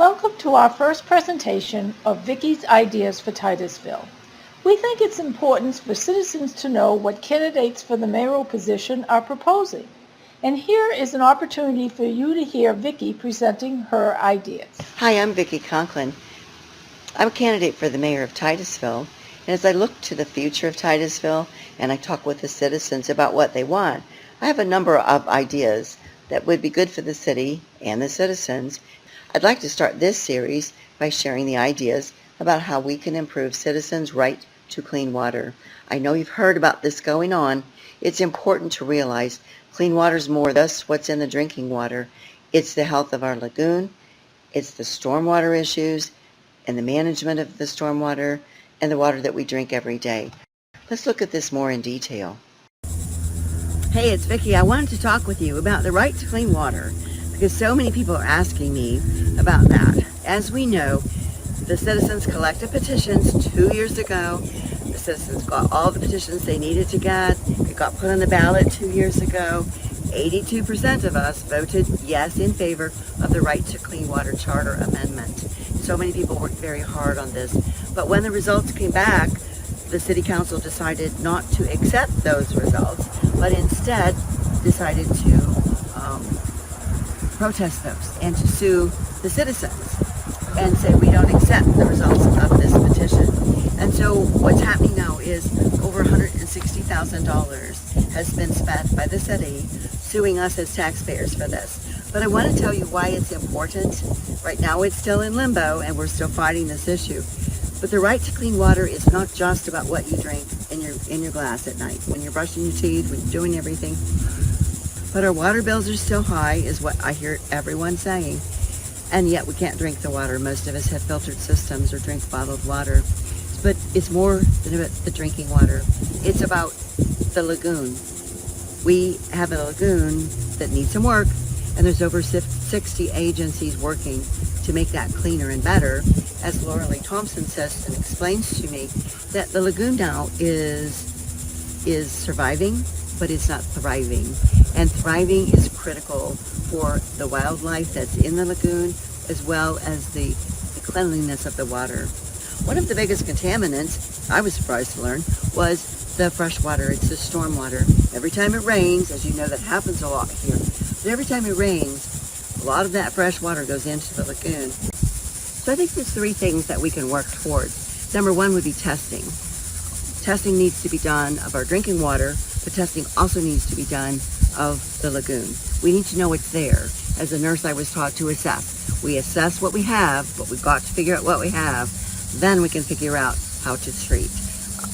Welcome to our first presentation of Vickie's Ideas for Titusville. We think it's important for citizens to know what candidates for the mayoral position are proposing. And here is an opportunity for you to hear Vickie presenting her ideas. Hi, I'm Vickie Conklin. I'm a candidate for the Mayor of Titusville, and as I look to the future of Titusville and I talk with the citizens about what they want, I have a number of ideas that would be good for the city and the citizens. I'd like to start this series by sharing the ideas about how we can improve citizens' right to clean water. I know you've heard about this going on. It's important to realize clean water is more than just what's in the drinking water. It's the health of our lagoon, it's the stormwater issues, and the management of the stormwater, and the water that we drink every day. Let's look at this more in detail. Hey, it's Vickie. I wanted to talk with you about the right to clean water because so many people are asking me about that. As we know, the citizens collected petitions 2 years ago. The citizens got all the petitions they needed to get. It got put on the ballot 2 years ago. 82% of us voted yes in favor of the Right to Clean Water Charter Amendment. So many people worked very hard on this. But when the results came back, the City Council decided not to accept those results, but instead decided to protest those and to sue the citizens and say we don't accept the results of this petition. And so what's happening now is over $160,000 has been spent by the city suing us as taxpayers for this. But I want to tell you why it's important. Right now it's still in limbo and we're still fighting this issue. But the right to clean water is not just about what you drink in your glass at night, when you're brushing your teeth, when you're doing everything. But our water bills are still high, is what I hear everyone saying. And yet we can't drink the water. Most of us have filtered systems or drink bottled water. But it's more than about the drinking water. It's about the lagoon. We have a lagoon that needs some work, and there's over 60 agencies working to make that cleaner and better. As Laura Lee Thompson says and explains to me, that the lagoon now is surviving, but it's not thriving. And thriving is critical for the wildlife that's in the lagoon, as well as the cleanliness of the water. One of the biggest contaminants, I was surprised to learn, was the fresh water. It's the storm water. Every time it rains, as you know, that happens a lot here, but every time it rains, a lot of that fresh water goes into the lagoon. So I think there's three things that we can work towards. Number one would be testing. Testing needs to be done of our drinking water, but testing also needs to be done of the lagoon. We need to know it's there. As a nurse, I was taught to assess. We assess what we have, but we've got to figure out what we have. Then we can figure out how to treat.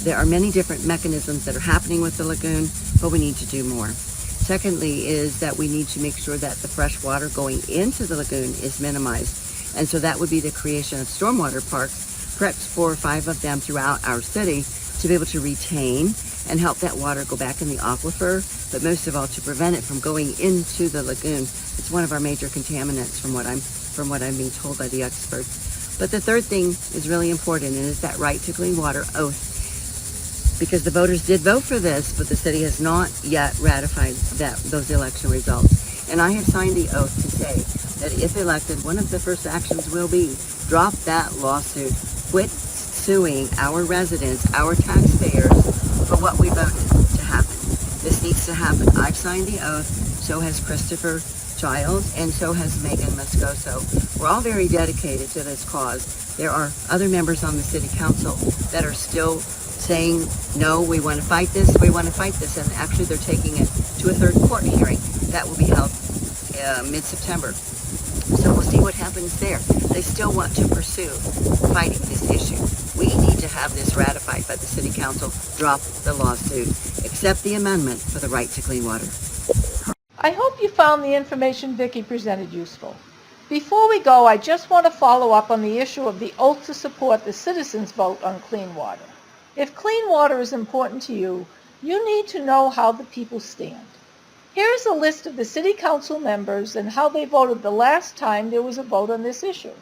There are many different mechanisms that are happening with the lagoon, but we need to do more. Secondly is that we need to make sure that the fresh water going into the lagoon is minimized. And so that would be the creation of stormwater parks, perhaps 4 or 5 of them throughout our city, to be able to retain and help that water go back in the aquifer, but most of all to prevent it from going into the lagoon. It's one of our major contaminants from what I'm being told by the experts. But the third thing is really important, and is that right to clean water oath. Because the voters did vote for this, but the city has not yet ratified those election results. And I have signed the oath to say that if elected, one of the first actions will be drop that lawsuit, quit suing our residents, our taxpayers, for what we voted to happen. This needs to happen. I've signed the oath, so has Christopher Childs, and so has Megan Moscoso. We're all very dedicated to this cause. There are other members on the city council that are still saying, no, we want to fight this, and actually they're taking it to a third court hearing. That will be held mid-September. So we'll see what happens there. They still want to pursue fighting this issue. We need to have this ratified by the City Council, drop the lawsuit, accept the amendment for the right to clean water. I hope you found the information Vickie presented useful. Before we go, I just want to follow up on the issue of the oath to support the citizens' vote on clean water. If clean water is important to you, you need to know how the people stand. Here is a list of the City Council members and how they voted the last time there was a vote on this issue.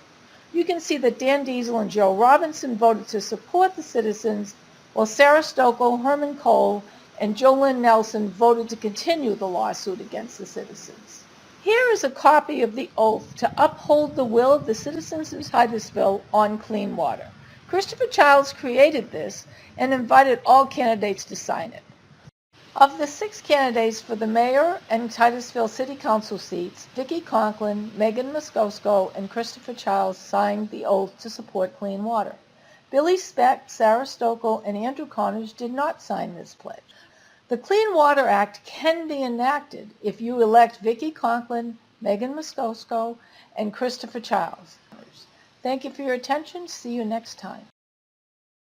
You can see that Dan Diesel and Joe Robinson voted to support the citizens, while Sarah Stokoe, Herman Cole, and Jolynn Nelson voted to continue the lawsuit against the citizens. Here is a copy of the oath to uphold the will of the citizens of Titusville on clean water. Christopher Childs created this and invited all candidates to sign it. Of the 6 candidates for the mayor and Titusville City Council seats, Vickie Conklin, Megan Moscoso, and Christopher Childs signed the oath to support clean water. Billy Speck, Sarah Stokel, and Andrew Connors did not sign this pledge. The Clean Water Act can be enacted if you elect Vickie Conklin, Megan Moscoso, and Christopher Childs. Thank you for your attention. See you next time.